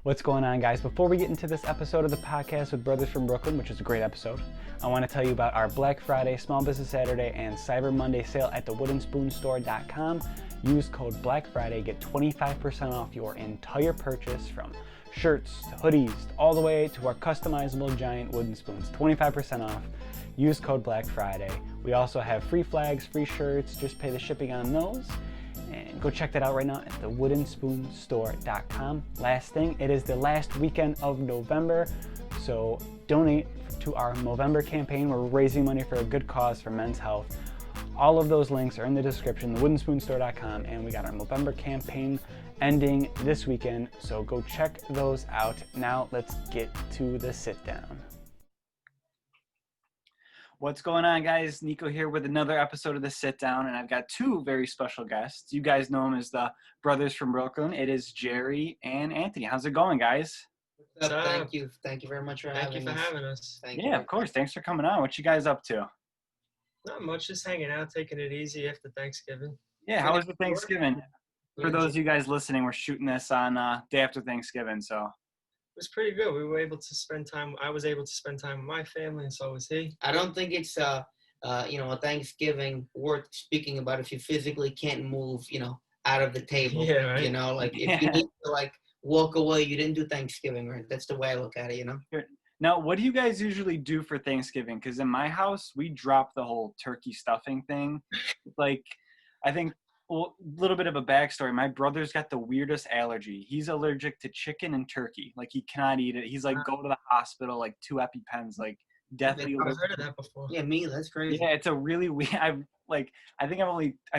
What's going on, guys? Before we get into this episode of the podcast with Brothers from Brooklyn, which is a great episode, I want to tell you about our Black Friday, Small Business Saturday, and Cyber Monday sale at thewoodspoonstore.com. Use code Black Friday, get 25% off your entire purchase, from shirts to hoodies, all the way to our customizable giant wooden spoons. 25% off. Use code Black Friday. We also have free flags, free shirts. Just pay the shipping on those. And go check that out right now at thewoodspoonstore.com. Last thing, it is the last weekend of November, so donate to our Movember campaign. We're raising money for a good cause for men's health. All of those links are in the description, thewoodspoonstore.com, and we got our Movember campaign ending this weekend, so go check those out. Now let's get to the sit down. What's going on, guys? Nico here with another episode of The Sit Down, and I've got two very special guests. You guys know them as the Brothers from Brooklyn. It is Jerry and Anthony. How's it going, guys? What's up? Thank you. Thank you very much for having us. Thank you. Of course. Thanks for coming on. What you guys up to? Not much, just hanging out, taking it easy after Thanksgiving. Yeah, how was the Thanksgiving? For those of you guys listening, we're shooting this on day after Thanksgiving, so. It was pretty good. We were able to spend time. I was able to spend time with my family, and so was he. I don't think it's a Thanksgiving worth speaking about if you physically can't move, out of the table. Yeah, right. If you need to walk away, you didn't do Thanksgiving, right? That's the way I look at it, Now, what do you guys usually do for Thanksgiving? Because in my house, we drop the whole turkey stuffing thing. I think. Well, a little bit of a backstory. My brother's got the weirdest allergy. He's allergic to chicken and turkey. He cannot eat it. He's go to the hospital, 2 EpiPens, deathly. I've heard of that before. Yeah, that's crazy. Yeah, it's a really weird. I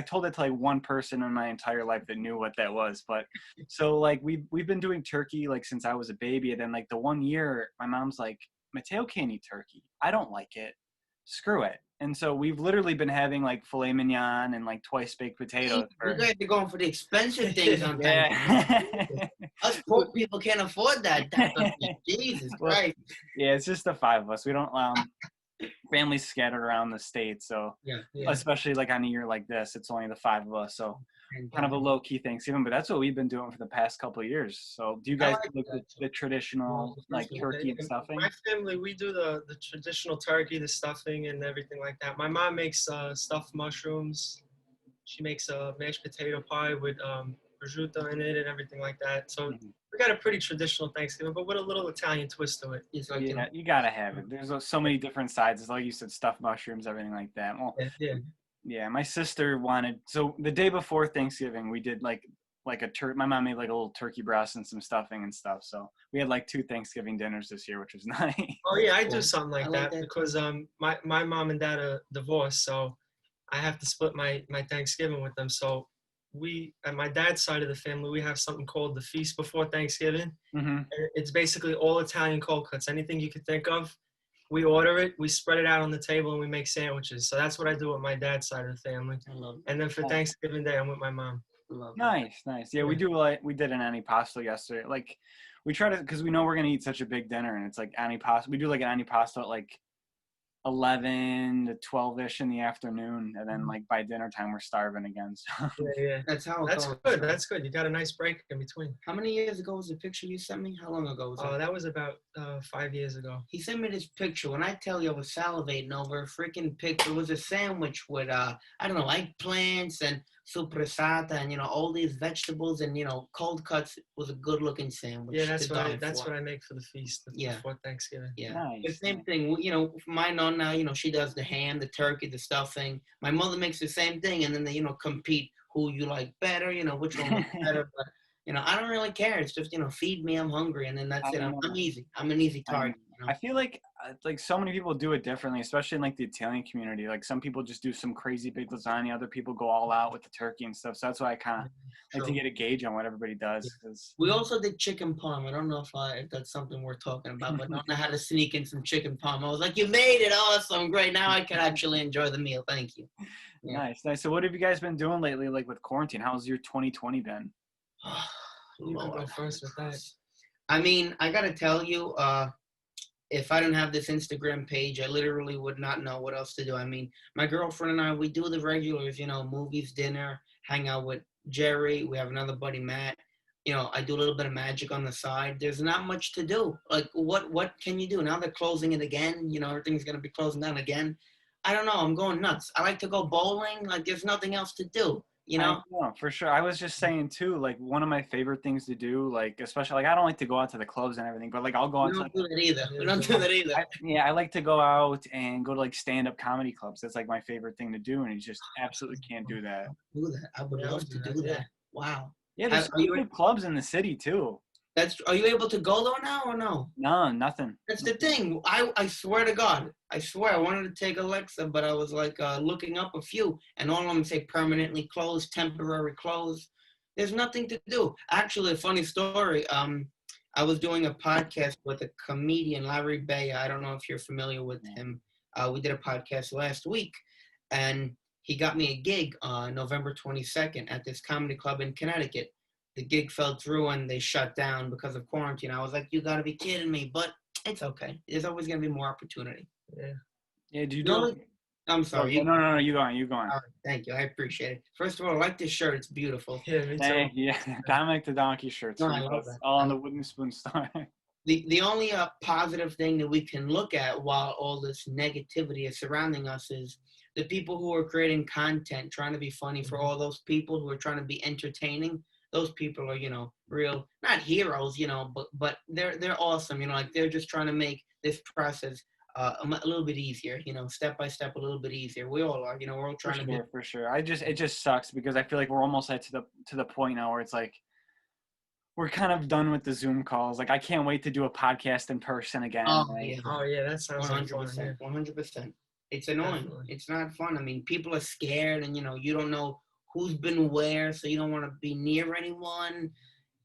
told it to one person in my entire life that knew what that was. But so we've been doing turkey since I was a baby, and then the one year my mom's like, Mateo can't eat turkey. I don't like it. Screw it. And so we've literally been having filet mignon and twice baked potatoes. You guys are going for the expensive things on Thanksgiving. Us poor people can't afford that. Jesus Christ. Yeah, it's just the 5 of us. We don't families scattered around the state, so especially on a year like this, it's only the 5 of us. So kind of a low key Thanksgiving, but that's what we've been doing for the past couple of years. So do you guys do the traditional turkey and stuffing? My family, we do the traditional turkey, the stuffing, and everything like that. My mom makes stuffed mushrooms. She makes a mashed potato pie with prosciutto in it and everything like that. So we got a pretty traditional Thanksgiving, but with a little Italian twist to it. You gotta have it. There's so many different sides. Like you said, stuffed mushrooms, everything like that. Well, yeah. My sister wanted. So the day before Thanksgiving, we did my mom made a little turkey breast and some stuffing and stuff. So we had 2 Thanksgiving dinners this year, which was nice. Oh yeah, I do something like that because my mom and dad are divorced, so I have to split my Thanksgiving with them. So we, at my dad's side of the family, we have something called the Feast Before Thanksgiving. Mm-hmm. It's basically all Italian cold cuts, anything you could think of. We order it, we spread it out on the table, and we make sandwiches. So that's what I do with my dad's side of the family. I love it. And then for Thanksgiving Day, I'm with my mom. Nice. Yeah, we do we did an antipasto yesterday. We try to, because we know we're gonna eat such a big dinner, and it's antipasto. We do an antipasto at 11 to 12ish in the afternoon, and then by dinner time we're starving again. So. Yeah. That's how. That's good. That's good. You got a nice break in between. How many years ago was the picture you sent me? How long ago was that? That was about 5 years ago. He sent me this picture. When I tell you I was salivating over a freaking picture, it was a sandwich with eggplants and suppressata and all these vegetables and cold cuts. Was a good looking sandwich. Yeah, that's what I make for the feast before Thanksgiving. Yeah. Nice. The same thing. My nonna, she does the ham, the turkey, the stuffing. My mother makes the same thing, and then they compete who you like better. Which one looks better. But I don't really care. It's just feed me. I'm hungry, and then that's it. I'm easy. I'm an easy target. I feel like so many people do it differently, especially in the Italian community. Some people just do some crazy big lasagna. Other people go all out with the turkey and stuff. So that's why I kind of like to get a gauge on what everybody does. Cause... We also did chicken parm. I don't know if that's something we're talking about, but I don't know how to sneak in some chicken parm. I was like, you made it awesome. Great. Now I can actually enjoy the meal. Thank you. Yeah. Nice. So what have you guys been doing lately, with quarantine? How's your 2020 been? You can go first with that. I mean, I got to tell you, if I didn't have this Instagram page, I literally would not know what else to do. I mean, my girlfriend and I, we do the regulars, movies, dinner, hang out with Jerry. We have another buddy, Matt. I do a little bit of magic on the side. There's not much to do. Like, what can you do? Now they're closing it again. Everything's going to be closing down again. I don't know. I'm going nuts. I like to go bowling. Like, there's nothing else to do, I know, for sure. I was just saying, too, like, one of my favorite things to do, like, especially, like, I don't like to go out to the clubs and everything, but, like, I'll go out We to, don't do that either. We don't do that either. I like to go out and go to, like, stand-up comedy clubs. That's, like, my favorite thing to do, and you just absolutely can't do that. I would love to do that. Wow. Yeah, there's some good clubs in the city, too. Are you able to go though now or no? No, nothing. That's the thing. I swear to God, I swear I wanted to take Alexa, but I was like looking up a few, and all of them say permanently closed, temporary closed. There's nothing to do. Actually, a funny story. I was doing a podcast with a comedian, Larry Baya. I don't know if you're familiar with him. We did a podcast last week, and he got me a gig on November 22nd at this comedy club in Connecticut. The gig fell through and they shut down because of quarantine. I was like, you got to be kidding me. But it's okay. There's always going to be more opportunity. Yeah. Yeah, do you do it? I'm sorry. No, you go on. All right, thank you. I appreciate it. First of all, I like this shirt. It's beautiful. Yeah, me too. Thank you. Dominic the Donkey shirts. No, I love that. All on the Wooden Spoon store. The only positive thing that we can look at while all this negativity is surrounding us is the people who are creating content, trying to be funny for all those people who are trying to be entertaining. Those people are, real, not heroes, but they're awesome. Like they're just trying to make this process a little bit easier, step by step, a little bit easier. We all are, we're all trying to be. For sure. It just sucks because I feel like we're almost to the point now where it's like, we're kind of done with the Zoom calls. Like, I can't wait to do a podcast in person again. Oh, yeah, that sounds 100%. 100%. It's annoying. Definitely. It's not fun. I mean, people are scared, and you don't know who's been where, so you don't want to be near anyone.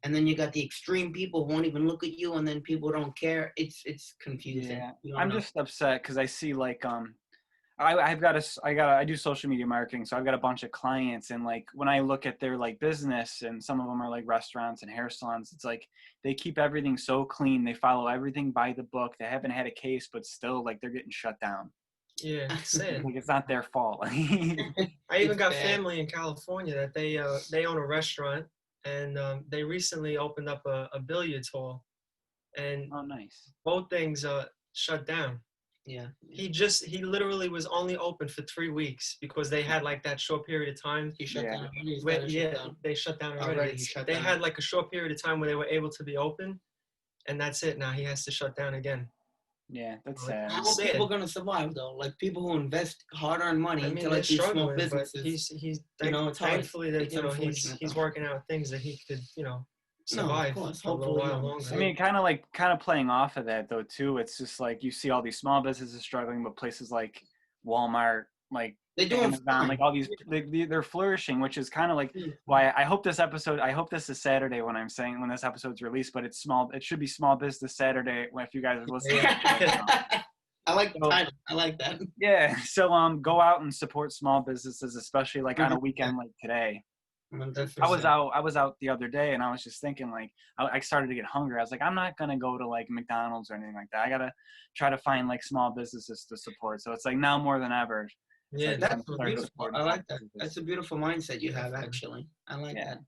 And then you got the extreme people who won't even look at you, and then people don't care. It's confusing. Yeah, I'm just upset because I see like I do social media marketing, so I've got a bunch of clients, and like when I look at their like business, and some of them are like restaurants and hair salons, it's like they keep everything so clean, they follow everything by the book, they haven't had a case, but still like they're getting shut down. Yeah, sad. Like it's not their fault. I even got family in California that they own a restaurant, and they recently opened up a billiards hall, and oh nice, both things shut down. Yeah. He literally was only open for 3 weeks because they had like that short period of time. He shut down. They shut down already. They had like a short period of time where they were able to be open, and that's it. Now he has to shut down again. Yeah, that's sad. How are people gonna survive though? Like people who invest hard-earned money into like these small businesses. He's it's thankfully hard. that he's working out things that he could survive for a little while longer. I mean, kind of playing off of that though too. It's just like you see all these small businesses struggling, but places like Walmart, like they do Amazon, like all these, they're flourishing, which is kind of like why I hope this is Saturday when this episode's released, but it's small. It should be Small Business Saturday if you guys are listening. I like the title. I like that. Yeah. So go out and support small businesses, especially like on a weekend like today. I was out the other day and I was just thinking like I started to get hungry. I was like, I'm not gonna go to like McDonald's or anything like that. I gotta try to find like small businesses to support. So it's like now more than ever. Yeah, that's beautiful. I like that. That's a beautiful mindset you have actually. I like that.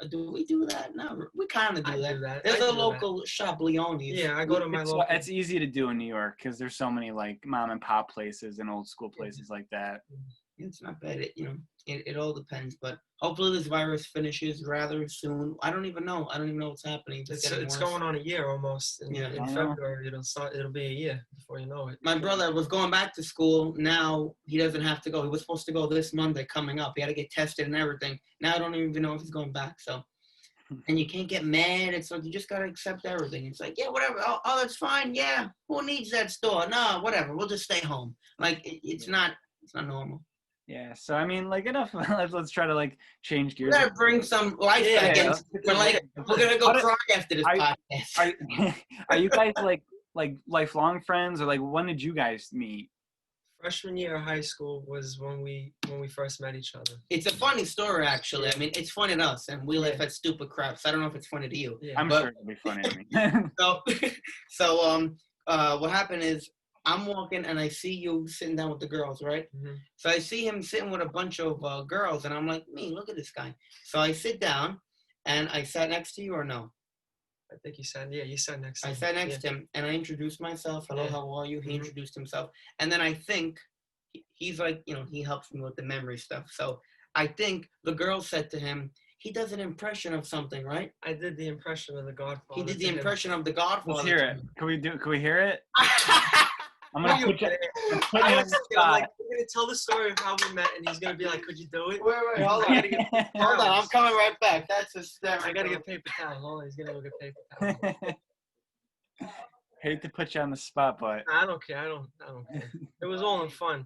Do we do that? No, we kind of do that. There's a local shop, Leone's. Yeah, I go to my local. It's easy to do in New York because there's so many like mom and pop places and old school places like that. It's not bad. It all depends, but hopefully this virus finishes rather soon. I don't even know what's happening. It's going on a year almost. In February, it'll be a year before you know it. My brother was going back to school. Now he doesn't have to go. He was supposed to go this Monday coming up. He had to get tested and everything. Now I don't even know if he's going back. So, and you can't get mad. It's like you just gotta accept everything. It's like, yeah, whatever. Oh, that's fine. Yeah, who needs that store? No, whatever. We'll just stay home. Like it's not normal. Yeah, so I mean, like enough. Let's try to like change gears. We gotta bring some life back in. We're gonna go cry after this podcast. Are you guys like lifelong friends, or like when did you guys meet? Freshman year of high school was when we first met each other. It's a funny story, actually. I mean, it's funny to us, and we laugh at stupid crap. So I don't know if it's funny to you. Yeah. I'm sure it'll be funny to me. So what happened is, I'm walking and I see you sitting down with the girls, right? Mm-hmm. So I see him sitting with a bunch of girls, and I'm like, look at this guy. So I sit down, and I sat next to you or no? I think you sat next to I him. sat next to him, and I introduced myself. Hello, Yeah. how are you? He Mhm. introduced himself, and then I think he's like, he helps me with the memory stuff. So I think the girl said to him, he does an impression of something, right? I did the impression of the Godfather. He did the to him. impression of the Godfather. Let's hear to it. him. Can we hear it? I'm No, gonna you put you, couldn't. I'm putting you I on was the thinking, I'm like, spot. we're gonna tell the story of how we met, and he's gonna be like, "Could you do it?" Wait, hold I on. gotta get paper Hold on, I'm towels. coming right back. That's hysterical. I gotta get paper towels. Hold on, he's gonna go get paper towels. Hate to put you on the spot, but I don't care. I don't care. It was all in fun.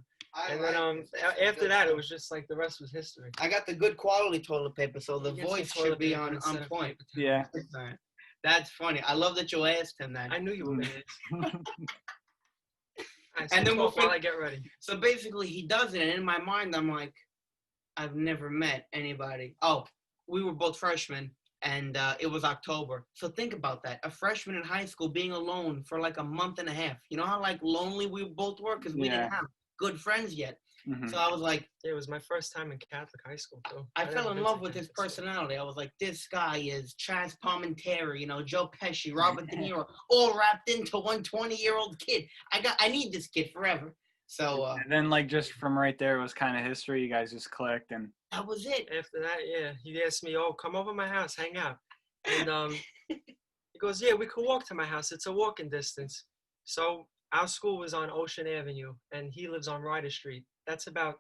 And then after that, it was just like the rest was history. I got the good quality toilet paper, so the You get some voice toilet should be paper on instead of point. paper towels. yeah. Alright. That's funny. I love that you asked him that. I knew you were gonna ask. Alright, so And then we'll talk while I get ready. So basically, he does it, and in my mind, I'm like, I've never met anybody. Oh, we were both freshmen, and it was October. So think about that. A freshman in high school being alone for like a month and a half. You know how like lonely we both were because we didn't have good friends yet. Mhm. So I was like, It was my first time in Catholic high school too. I I'd fell never in been love to with his Catholic school. personality. I was like, this guy is Chaz Palminteri, Joe Pesci, Robert De Niro, all wrapped into one 20-year-old kid. I need this kid forever. So And then like just from right there it was kind of history. You guys just clicked and that was it. After that, yeah, he asked me, "Oh, come over to my house, hang out." And he goes, "Yeah, we could walk to my house. It's a walking distance." So our school was on Ocean Avenue, and he lives on Ryder Street. That's about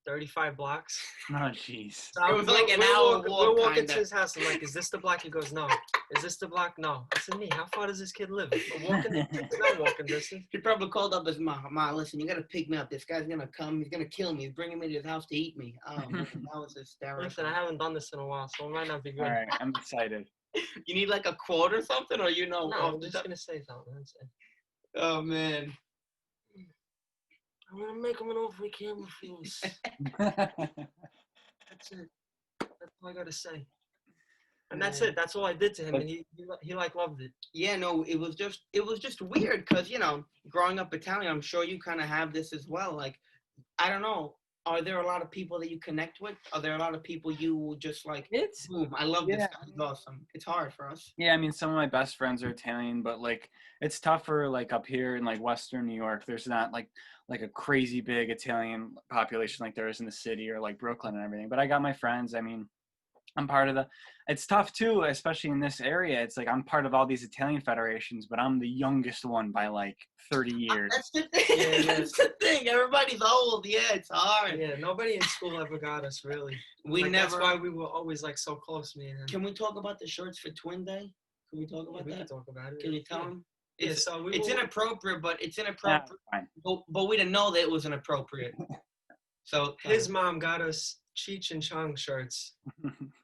35 blocks. oh jeez. So It was like an hour walk, We're walking kinda. to his house. I'm like, "Is this the block?" He goes, "No." "Is this the block?" "No." I said, "Me, how far does this kid live?" It's not walking distance. He probably called up his mom. Ma, listen, you gotta pick me up. This guy's gonna come. He's gonna kill me. He's bringing me to his house to eat me. Oh man, that was hysterical. Listen, I haven't done this in a while, so it might not be good. All right, I'm excited. You need like a quote or something, or No, I'm just gonna say something. That's it. Oh man. I'm gonna make him an offer he can't refuse. That's it. That's all I gotta say. And that's it. That's all I did to him, and he like loved it. Yeah, no, it was just weird because growing up Italian, I'm sure you kind of have this as well. Like, I don't know, are there a lot of people that you connect with? Are there a lot of people you just like? It's Boom! I love this yeah. guy. He's awesome. It's hard for us. Yeah, I mean, some of my best friends are Italian, but like it's tougher like up here in like Western New York. There's not like a crazy big Italian population like there is in the city or like Brooklyn and everything. But I got my friends. I mean, I'm part of it's tough too, especially in this area. It's like I'm part of all these Italian federations, but I'm the youngest one by like 30 years. That's the thing. Yeah. That's the thing. Everybody's old. Yeah, it's hard. Yeah, nobody in school ever got us really. We Like, never. That's why we were always like so close, me and him. Can we talk about the shirts for Twin Day? Can we talk about We can that? talk about it. Can you tell him? Yeah, so It's inappropriate, but it's Yeah, inappropriate. fine. But we didn't know that it was inappropriate. So His mom got us Cheech and Chong shirts,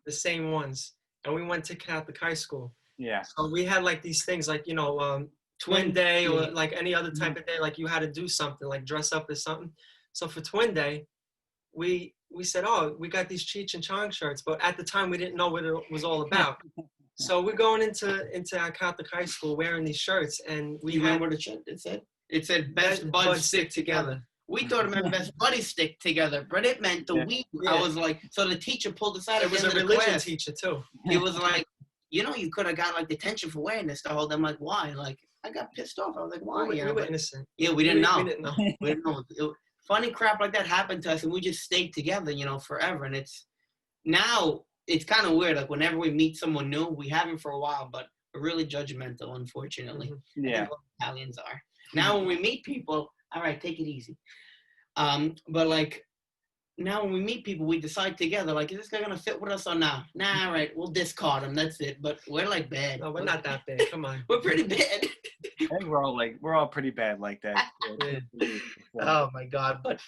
the same ones, and we went to Catholic high school. Yeah. So we had like these things, like Twin Day or like any other type of day, like you had to do something, like dress up as something. So for Twin Day, we said, "Oh, we got these Cheech and Chong shirts," but at the time we didn't know what it was all about. So we're going into our Catholic high school wearing these shirts, and we you had remember what it said? It said best buds stick together. We thought it meant best buddies stick together, but it meant the we. Yeah. I was like, so the teacher pulled us out. It was a religion teacher too. He was like, you could have got like detention for wearing this. The whole them like, why? Like, I got pissed off. I was like, why? We were innocent. Yeah, we didn't know. We didn't know. We didn't know. Funny crap like that happened to us, and we just stayed together, forever. And now it's kind of weird. Like whenever we meet someone new, we haven't for a while, but we're really judgmental, unfortunately. Mm-hmm. Yeah. I think all Italians are. Now when we meet people, all right, take it easy. But like now when we meet people, we decide together, like, is this guy gonna fit with us or not? Nah, all right, we'll discard him. That's it. But we're like bad. No, we're not that bad. Come on. We're pretty bad. I think we're all pretty bad like that. Oh my God. But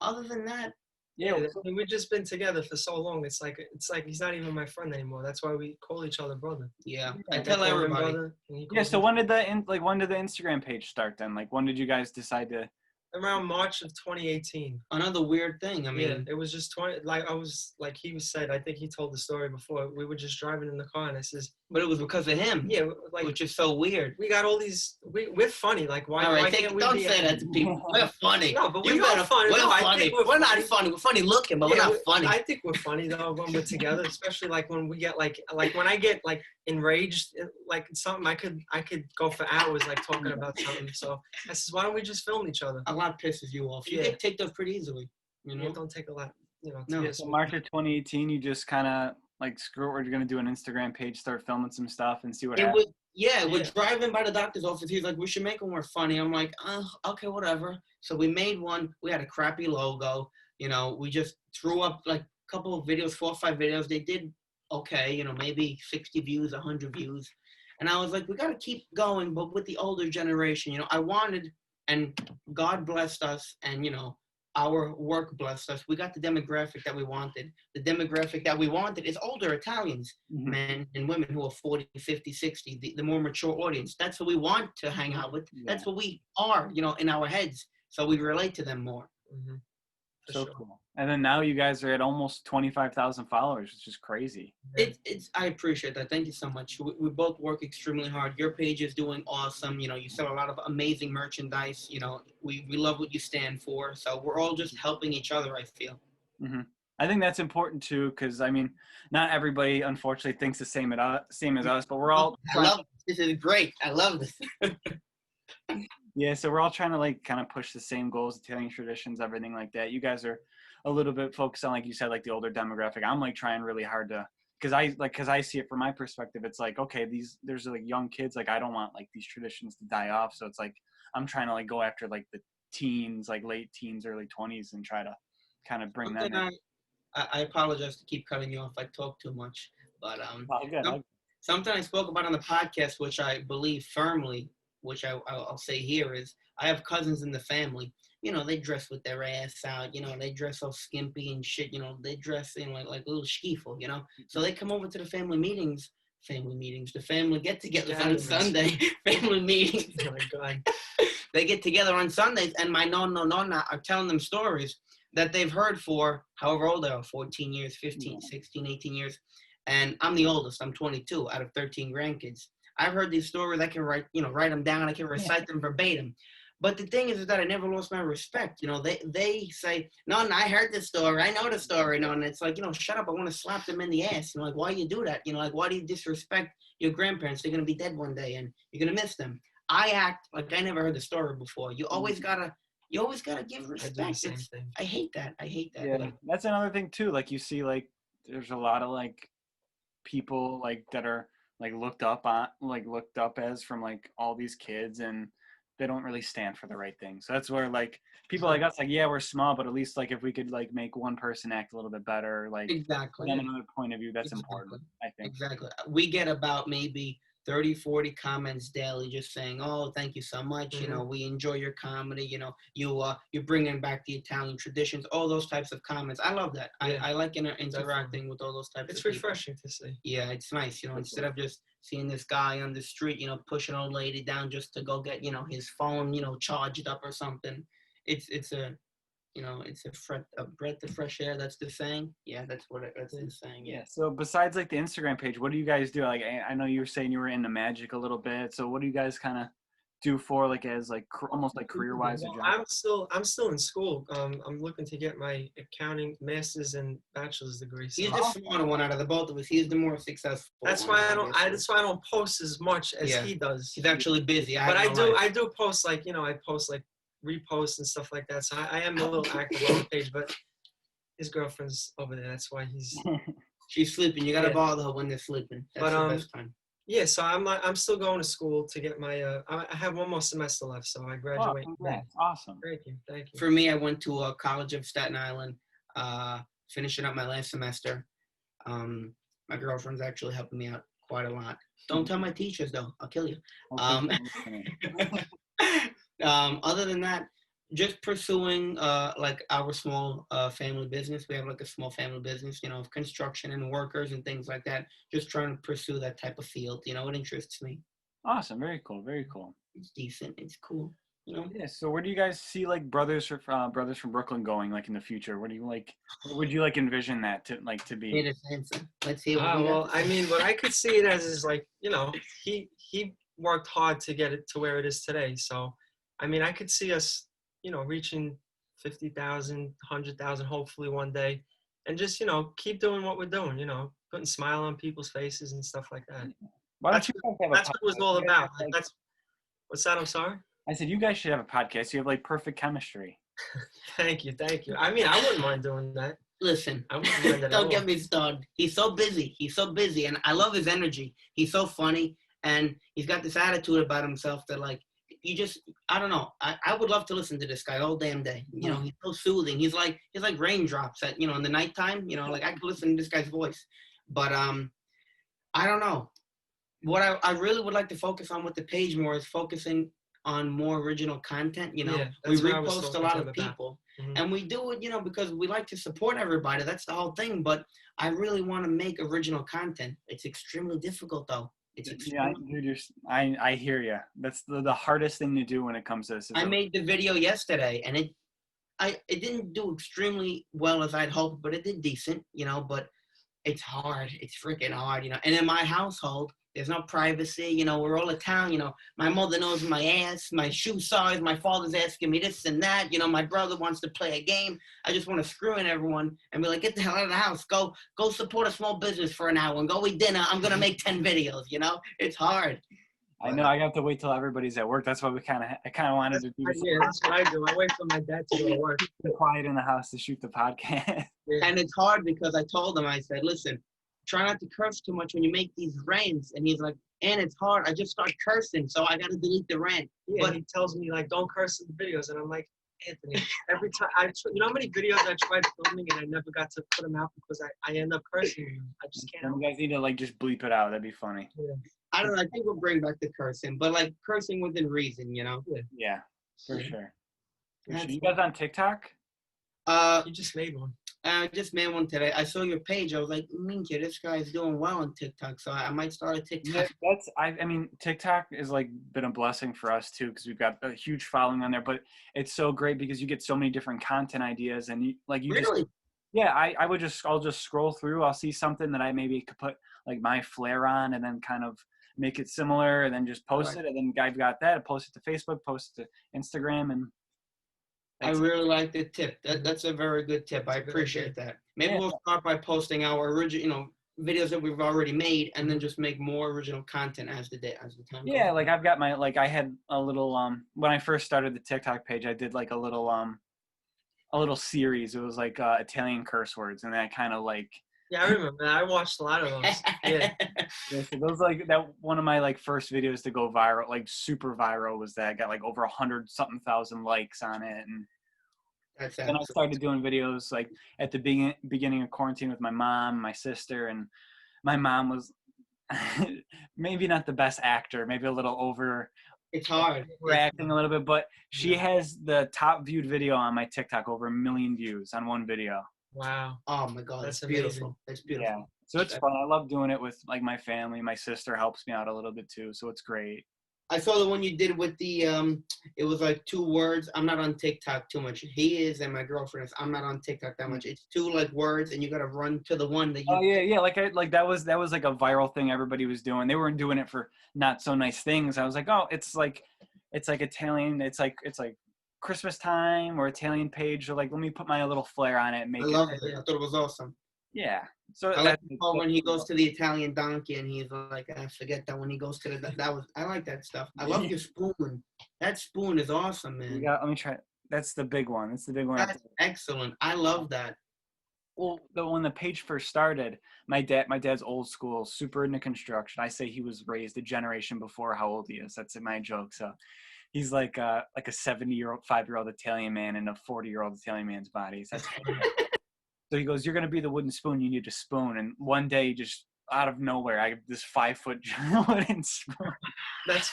other than that, Yeah, I mean, we've just been together for so long. It's like he's not even my friend anymore. That's why we call each other brother. yeah, I I tell call him everybody. brother, and he Yeah. calls So me- when did the Instagram page start then? Like when did you guys decide to? around March of 2018. Another weird thing. I mean, Yeah, it was just 20. Like I was like he said. I think he told the story before. We were just driving in the car, and I says, but it was because of him. "Yeah, like which is so weird. we got all these we're funny. Like why? All right, why can't we don't be? say that to people. We're funny. No, but we You are better- funny. We're No, I funny. think We're not funny. funny. We're funny looking, but Yeah, we're not funny. I think we're funny though when we're together, especially like when we get like when I get like enraged, like something I could go for hours like talking about something. So I says, why don't we just film each other? A lot pisses you off. You Yeah. get ticked off pretty easily. You know. It don't take a lot, you know. No. To So March of 2018, you just kind of like screw it. We're gonna do an Instagram page, start filming some stuff, and see what It happens. was, yeah, we're Yeah. driving by the doctor's office. He's like, we should make them more funny. I'm like, okay, whatever. So we made one. We had a crappy logo. You know, we just threw up like a couple of videos, 4 or 5 videos. They did okay, you know, maybe 60 views, 100 views. And I was like, we got to keep going, but with the older generation. You know, I wanted, and God blessed us, and, you know, our work blessed us. We got the demographic that we wanted. The demographic that we wanted is older Italians, men and women who are 40, 50, 60, the more mature audience. That's what we want to hang out with. Yeah. That's what we are, you know, in our heads. So we relate to them more. Mm-hmm. So cool. And then now you guys are at almost 25,000 followers, which is crazy. I appreciate that. Thank you so much. We both work extremely hard. Your page is doing awesome. You know, you sell a lot of amazing merchandise. You know, we love what you stand for. So we're all just helping each other, I feel. Mm-hmm. I think that's important too, because I mean, not everybody unfortunately thinks the same as us, but we're all. I love this. This is great. I love this. Yeah, so we're all trying to like kind of push the same goals, Italian traditions, everything like that. You guys are a little bit focused on, like you said, like the older demographic. I'm like trying really hard to, because I see it from my perspective. It's like, okay, there's like young kids. Like I don't want like these traditions to die off. So it's like I'm trying to like go after like the teens, like late teens, early 20s, and try to kind of bring them in. I apologize to keep cutting you off. I talk too much, but something I spoke about on the podcast, which I believe firmly, which I'll say here, is I have cousins in the family. You know, they dress with their ass out. You know, they dress all skimpy and shit. You know, they dress in like a little schifo. You know, so they come over to the family meetings, the family get-togethers on Sunday, family meetings. Oh my God. They get together on Sundays, and my nonna are telling them stories that they've heard for however old they are, 14 years, 15, 16, 18 years. And I'm the oldest. I'm 22 out of 13 grandkids. I've heard these stories. I can write them down. I can recite them verbatim. But the thing is that I never lost my respect. You know, they say, no, I heard this story. I know the story. No, and it's like, you know, shut up. I want to slap them in the ass. You know, like, why you do that? You know, like, why do you disrespect your grandparents? They're going to be dead one day, and you're going to miss them. I act like I never heard the story before. You always gotta give respect. I hate that. Yeah, like, that's another thing too. Like you see, like there's a lot of like people like that are like looked up as from like all these kids, and they don't really stand for the right thing. So that's where like people like us, like, yeah, we're small, but at least like if we could like make one person act a little bit better, like exactly from another point of view, that's important, I think. Exactly. We get about maybe 30, 40 comments daily just saying, oh, thank you so much. You know, we enjoy your comedy. You know, you're bringing back the Italian traditions, all those types of comments. I love that. Yeah. I like interacting with all those types of people. It's refreshing to see. Yeah, it's nice. You know, instead of just seeing this guy on the street, you know, pushing an old lady down just to go get, you know, his phone, you know, charged up or something. It's a breath of fresh air. That's the saying. Yeah, that's the saying. Yeah. So besides like the Instagram page, what do you guys do? Like, I know you were saying you were into magic a little bit. So what do you guys kind of do for like as like almost like career wise? I'm still in school. I'm looking to get my accounting master's and bachelor's degree. So. He's the smarter one out of the both of us. He's the more successful. That's why I don't post as much as he does. He's actually busy. But I do post, like, you know, I post like reposts and stuff like that. So I am a little active on the page, but his girlfriend's over there. That's why she's sleeping. You gotta bother her when they're sleeping. That's the best time. Yeah, so I'm still going to school to get my I have one more semester left, so I graduate. Oh, that's awesome. Thank you. For me, I went to College of Staten Island, finishing up my last semester. My girlfriend's actually helping me out quite a lot. Don't tell my teachers though, I'll kill you. Other than that, just pursuing like our small family business. We have like a small family business, you know, of construction and workers and things like that. Just trying to pursue that type of field. You know, it interests me. Awesome. Very cool. Very cool. It's decent. It's cool. You know? Yeah. So where do you guys see like brothers from Brooklyn going like in the future? What would you like envision that to be? Let's see. Well, I mean, what I could see it as is like, you know, he worked hard to get it to where it is today. So, I mean, I could see us, reaching 50,000, 100,000, hopefully one day, and just, keep doing what we're doing, putting smile on people's faces and stuff like that. Why don't That's you guys have a that's what it was podcast? all You guys about. have, like, That's what's that? I'm sorry. I said you guys should have a podcast. You have like perfect chemistry. Thank you. I mean, I wouldn't mind doing that. Listen, I wouldn't mind that at don't all. get me started. He's so busy, and I love his energy. He's so funny, and he's got this attitude about himself that, like, I don't know. I would love to listen to this guy all damn day. He's so soothing. He's like raindrops at, in the nighttime. Like, I could listen to this guy's voice. But I don't know. What I really would like to focus on with the page more is focusing on more original content. Yeah, we that's what I was repost a talking lot to of him about. people, Mhm. and we do it, because we like to support everybody. That's the whole thing. But I really want to make original content. It's extremely difficult, though. It's Yeah, extremely. dude, I hear you. That's the hardest thing to do when it comes to this. I made the video yesterday, and it didn't do extremely well as I'd hoped, but it did decent. But it's hard. It's freaking hard. And in my household, there's no privacy. We're all a town. My mother knows my ass, my shoe size. My father's asking me this and that. My brother wants to play a game. I just want to screw in everyone and be like, get the hell out of the house. Go support a small business for an hour and go eat dinner. I'm going to make 10 videos. It's hard. I know. I have to wait till everybody's at work. That's why I kind of wanted to do this. Yeah, that's what I do. I wait for my dad to go to work. Be quiet in the house to shoot the podcast. Yeah. And it's hard because I told him, I said, listen, try not to curse too much when you make these rants. And he's like, and it's hard. I just start cursing, so I got to delete the rant. Yeah, But he tells me, like, don't curse in the videos. And I'm like, Anthony, every time, how many videos I tried filming and I never got to put them out because I end up cursing them. I just can't. You guys need to, like, just bleep it out. That'd be funny. Yeah. I don't know. I think we'll bring back the cursing, but like cursing within reason, Yeah, for sure. That's You guys on TikTok? You just made one. I just made one today. I saw your page. I was like, Minka, this guy's doing well on TikTok, so I might start a TikTok. Yeah, I mean, TikTok is like been a blessing for us too, because we've got a huge following on there. But it's so great because you get so many different content ideas, and you Really? just, yeah. I'll just scroll through. I'll see something that I maybe could put like my flair on, and then kind of make it similar, and then just post it. And then I've got that. I post it to Facebook, post it to Instagram, and I really like the tip. That's a very good tip. I appreciate that. Maybe we'll start by posting our original, videos that we've already made, and then just make more original content as the time goes. Yeah, like I've got my, like I had a little when I first started the TikTok page, I did like a little series. It was like Italian curse words, and that kind of like. Yeah, I remember that. I watched a lot of those. Yeah. Yeah, so those like that one of my like first videos to go viral, like super viral, was that. I got like over 100-something thousand likes on it, and then I started doing videos like at the beginning of quarantine with my mom, my sister, and my mom was maybe not the best actor, maybe a little It's hard. acting a little bit, but she has the top viewed video on my TikTok, over 1 million views on one video. Wow. Oh my God, That's that's beautiful. amazing. That's beautiful. Yeah, so it's fun. I love doing it with like my family. My sister helps me out a little bit too, so it's great. I saw the one you did with the it was like 2 words. I'm not on TikTok too much. He is, and my girlfriend is. I'm not on TikTok that much. It's 2 like words, and you gotta run to the one that you. Oh yeah, like that was like a viral thing everybody was doing. They weren't doing it for not so nice things. I was like, oh, it's like Italian. It's like Christmas time or Italian page. So like, let me put my little flair on it and make I it. love it. I thought it was awesome. Yeah. So I like the part when he goes to the Italian donkey and he's like, I forget that when he goes to I like that stuff. I love your spoon. That spoon is awesome, man. let me try. That's the big one. That's the big one. That's excellent. I love that. Well, when the page first started, my dad's old school, super into construction. I say he was raised a generation before how old he is. That's my joke. So he's like a 5-year-old Italian man in a 40-year-old Italian man's body. So that's so he goes, you're going to be the wooden spoon. You need a spoon. And one day, just out of nowhere, I have this 5-foot wooden spoon. That's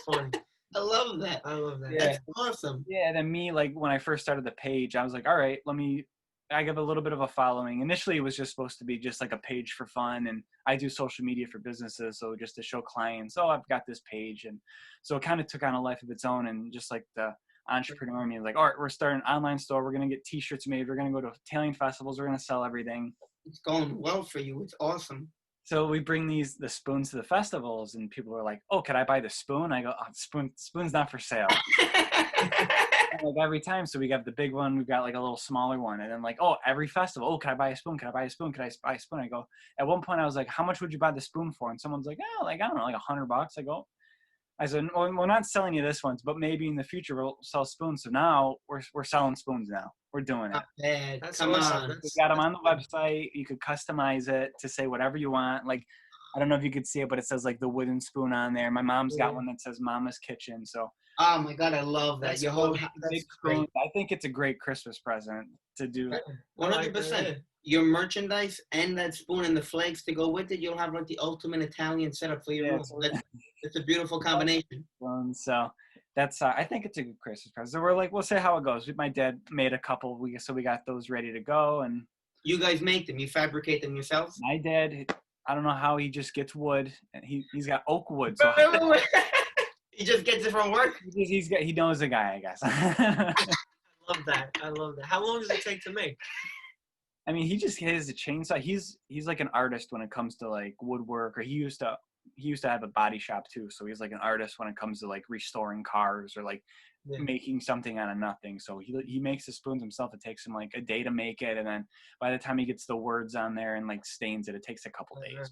fun. I love that. I love that. Yeah. That's awesome. Yeah, and then me, like, when I first started the page, I was like, all right, I give a little bit of a following. Initially, it was just supposed to be just like a page for fun, and I do social media for businesses, so just to show clients, oh, I've got this page. And so it kind of took on a life of its own, and just like the entrepreneur in me was like, all right, we're starting an online store, we're going to get t-shirts made, we're going to go to Italian festivals, we're going to sell everything. It's going well for you. It's awesome. So we bring the spoons to the festivals, and people are like, "Oh, could I buy the spoon?" I go, "Oh, spoon's not for sale." Like every time, so we got the big one, we've got like a little smaller one, and then like, oh, every festival, oh, can I buy a spoon? Can I buy a spoon? Can I buy a spoon? I go. At one point, I was like, "How much would you buy the spoon for?" And someone's like, "Oh, like I don't know, like $100." I said, well, we're not selling you this ones, but maybe in the future we'll sell spoons. So now we're selling spoons now. We're doing it. Not bad. That's Come awesome. on. We got them on the website. You could customize it to say whatever you want. Like, I don't know if you could see it, but it says like the wooden spoon on there. My mom's got one that says Mama's Kitchen. So Oh my God, I love that. That's Your cool. whole big that's spoon. great. I think it's a great Christmas present to do. 100%. Your merchandise and that spoon and the flakes to go with it, you'll have like the ultimate Italian setup for your room. It's a beautiful combination. So that's I think it's a good Christmas present. So we'll see how it goes. My dad made a couple, so we got those ready to go. And You guys make them. You fabricate them yourselves. my dad, I don't know how he just gets wood, and he's got oak wood. So He just gets it from work. he knows the guy, I guess. I love that. How long does it take to make? I mean, he has a chainsaw. He's like an artist when it comes to like woodwork, or he used to have a body shop too. So he's like an artist when it comes to like restoring cars or like making something out of nothing. So he makes the spoons himself. It takes him like a day to make it, and then by the time he gets the words on there and like stains it, it takes a couple days.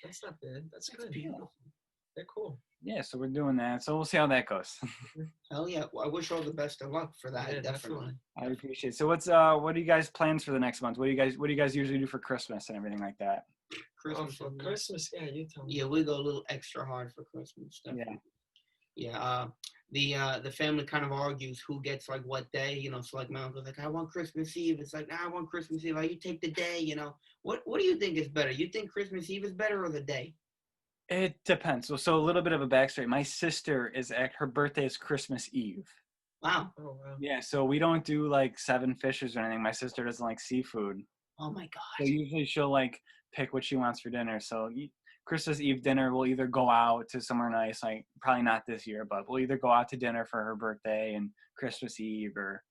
That's not bad. That's good. Beautiful. They're cool. Yeah, so we're doing that. So we'll see how that goes. Hell yeah! Well, I wish all the best of luck for that. Yeah, definitely. I appreciate it. So what are you guys plans for the next month? What do you guys usually do for Christmas and everything like that? Christmas. For Christmas, yeah, you tell me. Yeah, we go a little extra hard for Christmas. Definitely. Yeah. The family kind of argues who gets like what day. So like my uncle's like, I want Christmas Eve. It's like, nah, I want Christmas Eve. Like, you take the day. What do you think is better? You think Christmas Eve is better or the day? It depends. So a little bit of a backstory. My sister her birthday is Christmas Eve. Wow. Oh wow. Yeah, so we don't do like 7 fishes or anything. My sister doesn't like seafood. Oh my gosh. So usually she'll like pick what she wants for dinner. So Christmas Eve dinner, we'll either go out to somewhere nice, like probably not this year, but we'll either go out to dinner for her birthday and Christmas Eve, or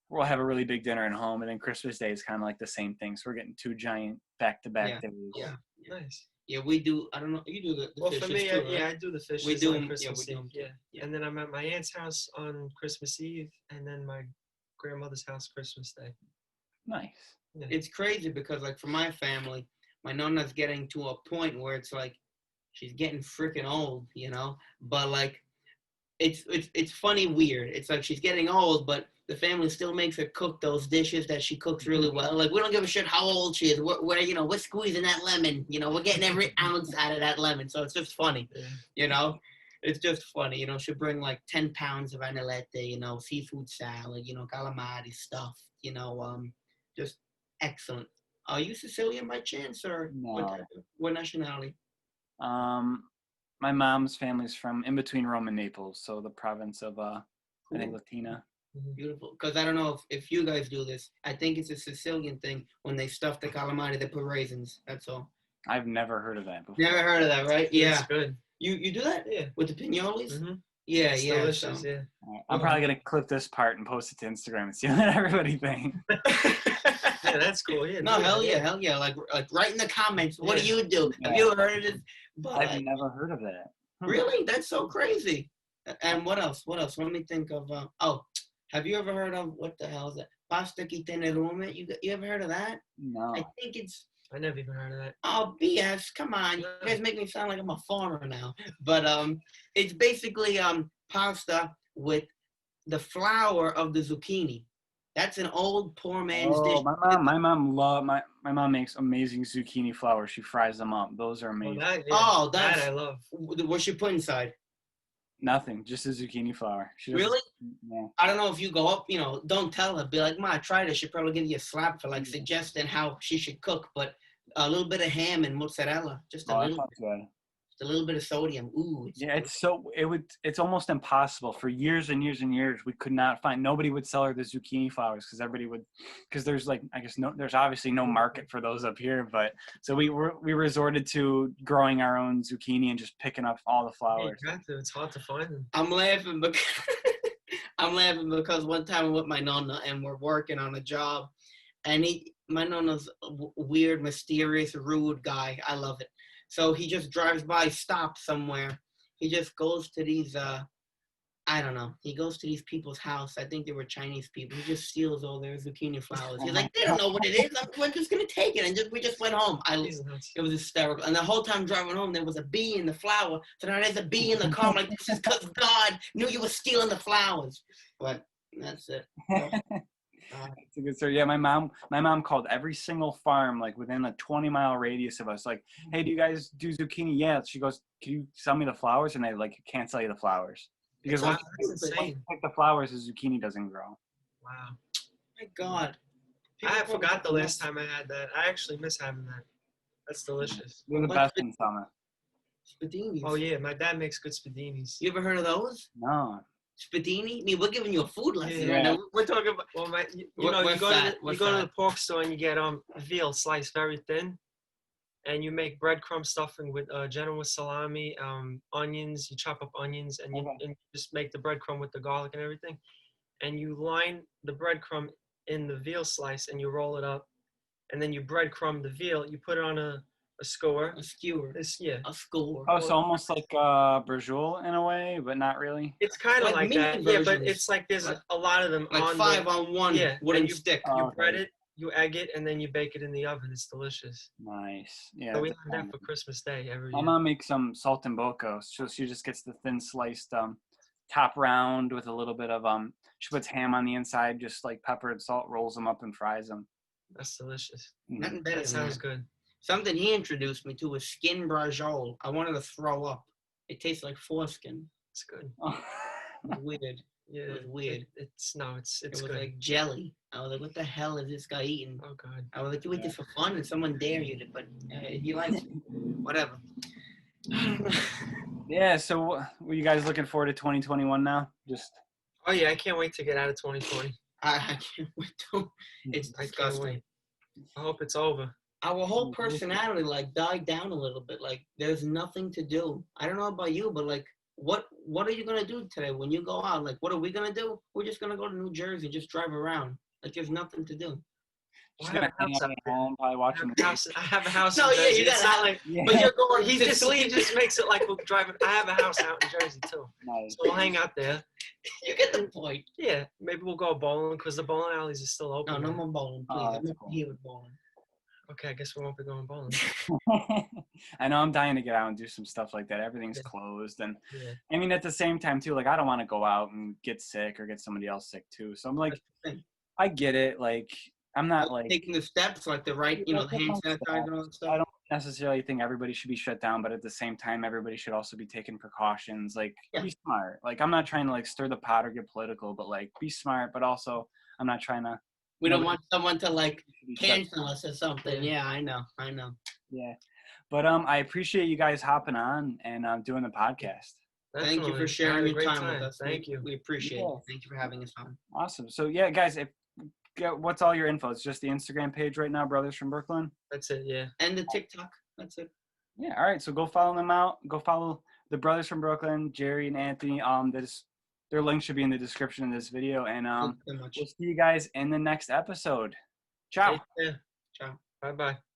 we'll have a really big dinner at home, and then Christmas Day is kind of like the same thing. So we're getting 2 giant back-to-back days. Yeah. Nice. Yeah, we do. I don't know. You do the Well, fishes for me, too, right? I do the fishes. We do on them. Christmas Yeah, we do Eve. them. Yeah. And then I'm at my aunt's house on Christmas Eve, and then my grandmother's house Christmas Day. Nice. Yeah. It's crazy because like for my family, my nonna's getting to a point where it's like she's getting freaking old, But like, it's funny, weird. It's like she's getting old, but the family still makes her cook those dishes that she cooks really well. Like, we don't give a shit how old she is. We're squeezing that lemon. We're getting every ounce out of that lemon. So it's just funny, It's just funny, she'll bring like 10 pounds of anelette, seafood salad, calamari stuff, just excellent. Are you Sicilian by chance, or No. what nationality? My mom's family's from in between Rome and Naples, so the province of I think Latina. Beautiful. Because I don't know if you guys do this. I think it's a Sicilian thing. When they stuff the calamari, they put raisins. That's all. I've never heard of that before. Never heard of that, right? Yeah. It's good. You do that? Yeah. With the pignolis? Mm-hmm. Yeah, It's delicious, yeah. I'm probably going to clip this part and post it to Instagram and see what everybody thinks. Yeah, that's cool. Yeah. No, hell yeah. Like write in the comments. What do you do? Have you ever heard of this? But I've never heard of that. Really? That's so crazy. And what else? Let me think of. Have you ever heard of, what the hell is that? Pasta chi tiene rome? You ever heard of that? No. I think it's. I never even heard of that. Oh, BS! Come on, you guys make me sound like I'm a farmer now. But it's basically pasta with the flour of the zucchini. That's an old poor man's dish. My mom makes amazing zucchini flour. She fries them up. Those are amazing. That I love. What's she put inside? Nothing, just a zucchini flour. Really? Yeah. I don't know if you go up, don't tell her. Be like, Ma, I tried it. She'd probably give you a slap for like suggesting how she should cook. But a little bit of ham and mozzarella, just a little bit of sodium. Ooh. It's almost impossible. For years and years and years, we could not find, nobody would sell her the zucchini flowers because there's like, I guess there's obviously no market for those up here. But so we resorted to growing our own zucchini and just picking up all the flowers. Yeah, you got to. It's hard to find them. I'm laughing because one time I'm with my nonna and we're working on a job, and my nonna's a weird, mysterious, rude guy. I love it. So he just drives by, stops somewhere. He just goes to these I don't know. He goes to these people's house. I think they were Chinese people. He just steals all their zucchini flowers. He's like, they don't know what it is. We're just gonna take it, and we just went home. It was hysterical. And the whole time driving home, there was a bee in the flower. So now there's a bee in the car. I'm like, this is because God knew you were stealing the flowers. But that's it. It's a good story. Yeah, my mom called every single farm like within a 20-mile radius of us. Like, hey, do you guys do zucchini? Yeah. She goes, can you sell me the flowers? And I like can't sell you the flowers because once you pick the flowers, the zucchini doesn't grow. Wow. My God. I forgot the last time I had that. I actually miss having that. That's delicious. They're the best in summer. Spadinis. Oh yeah, my dad makes good spadinis. You ever heard of those? No. Spadini? I mean, we're giving you a food lesson. Yeah. Right now. We're talking about. Well, you We're go fat. to the pork store and you get veal sliced very thin, and you make breadcrumb stuffing with Genoa salami, onions. You chop up onions and you just make the breadcrumb with the garlic and everything, and you line the breadcrumb in the veal slice and you roll it up, and then you breadcrumb the veal. You put it on a skewer. A skewer. A skewer. Oh, so almost like braciole in a way, but not really. It's kind of like that. Yeah, but it's like there's a lot of them like on 5-on-1 wooden stick. You bread it, you egg it, and then you bake it in the oven. It's delicious. Nice. Yeah. So we have that for Christmas Day every year. My mom makes some salt and bocos. So she just gets the thin sliced top round with a little bit of she puts ham on the inside, just like pepper and salt, rolls them up and fries them. That's delicious. Nothing better That sounds good. Something he introduced me to was skin braciole. I wanted to throw up. It tastes like foreskin. It's good. It was weird. Yeah, it was weird. It's it was good. like jelly. I was like, what the hell is this guy eating? Oh God. I was like, you eat this for fun and someone dare you to, but he likes it. Whatever. Yeah, so were you guys looking forward to 2021 now? Oh yeah, I can't wait to get out of 2020. I can't wait to. It's disgusting. I can't wait. I hope it's over. Our whole personality died down a little bit. Like there's nothing to do. I don't know about you, but like what are you gonna do today when you go out? Like what are we gonna do? We're just gonna go to New Jersey and just drive around. Like there's nothing to do. Just gonna hang out at home, probably watching I have a house. No, in Jersey. you It's not like. Yeah. But you're going. He just makes it like we're driving. I have a house out in Jersey too. Nice. So we'll hang out there. You get the point. Yeah, maybe we'll go bowling because the bowling alleys are still open. No more bowling, please. I'm not here with bowling. Okay, I guess we won't be going bowling. I know I'm dying to get out and do some stuff like that. Everything's closed. And I mean, at the same time too, like I don't want to go out and get sick or get somebody else sick too. So I'm like, I get it. Like I'm not like taking the steps, like the right, the hand sanitizer and all that stuff. I don't necessarily think everybody should be shut down, but at the same time, everybody should also be taking precautions. Like be smart. Like I'm not trying to like stir the pot or get political, but like be smart. But also, I'm not trying to. We don't want someone to like cancel us or something. Yeah, I know. Yeah, but I appreciate you guys hopping on and doing the podcast. Definitely. Thank you for sharing your time with us. Thank you. We appreciate it. Thank you for having us on. Awesome. So yeah, guys, what's all your info? It's just the Instagram page right now, Brothers from Brooklyn. That's it. Yeah. And the TikTok. That's it. Yeah. All right. So go follow them out. Go follow the Brothers from Brooklyn, Jerry and Anthony. Their link should be in the description of this video. And we'll see you guys in the next episode. Ciao. Ciao. Bye-bye.